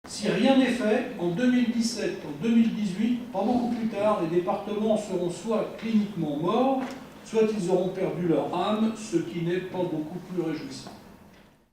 Si rien n'est fait, en 2017, en 2018, pas beaucoup plus tard, les départements seront soit cliniquement morts, soit ils auront perdu leur âme, ce qui n'est pas beaucoup plus réjouissant.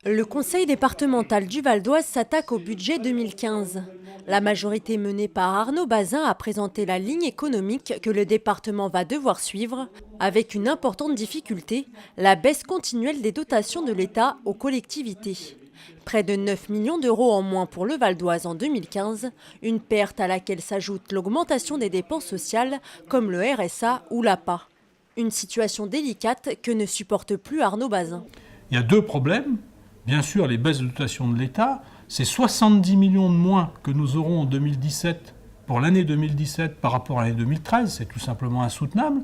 Le conseil départemental du Val d'Oise s'attaque au budget 2015. La majorité menée par Arnaud Bazin a présenté la ligne économique que le département va devoir suivre, avec une importante difficulté, la baisse continuelle des dotations de l'État aux collectivités. Près de 9 millions d'euros en moins pour le Val d'Oise en 2015, une perte à laquelle s'ajoute l'augmentation des dépenses sociales comme le RSA ou l'APA. Une situation délicate que ne supporte plus Arnaud Bazin. Il y a deux problèmes. Bien sûr, les baisses de dotation de l'État, c'est 70 millions de moins que nous aurons en 2017 pour l'année 2017 par rapport à l'année 2013, c'est tout simplement insoutenable,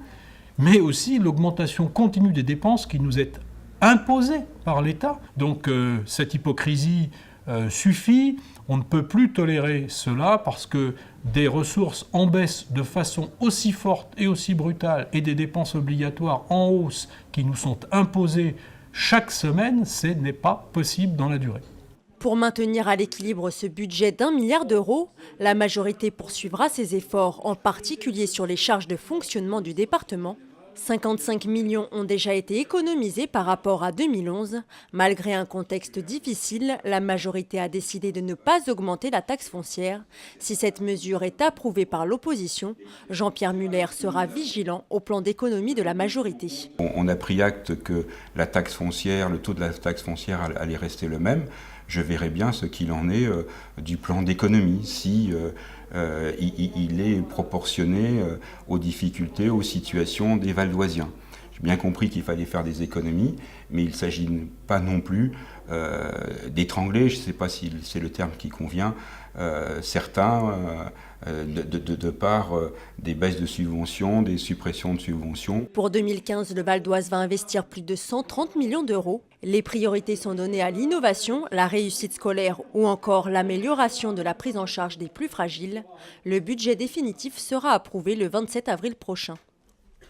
mais aussi l'augmentation continue des dépenses qui nous est imposée par l'État. Donc cette hypocrisie suffit, on ne peut plus tolérer cela parce que des ressources en baisse de façon aussi forte et aussi brutale et des dépenses obligatoires en hausse qui nous sont imposées chaque semaine, ce n'est pas possible dans la durée. Pour maintenir à l'équilibre ce budget d'1 milliard d'euros, la majorité poursuivra ses efforts, en particulier sur les charges de fonctionnement du département. 55 millions ont déjà été économisés par rapport à 2011. Malgré un contexte difficile, la majorité a décidé de ne pas augmenter la taxe foncière. Si cette mesure est approuvée par l'opposition, Jean-Pierre Muller sera vigilant au plan d'économie de la majorité. On a pris acte que la taxe foncière, le taux de la taxe foncière allait rester le même. Je verrai bien ce qu'il en est du plan d'économie, si il est proportionné aux difficultés, aux situations des Valdoisiens. J'ai bien compris qu'il fallait faire des économies, mais il ne s'agit pas non plus d'étrangler, je ne sais pas si c'est le terme qui convient, certains de par des baisses de subventions, des suppressions de subventions. Pour 2015, le Val d'Oise va investir plus de 130 millions d'euros. Les priorités sont données à l'innovation, la réussite scolaire ou encore l'amélioration de la prise en charge des plus fragiles. Le budget définitif sera approuvé le 27 avril prochain.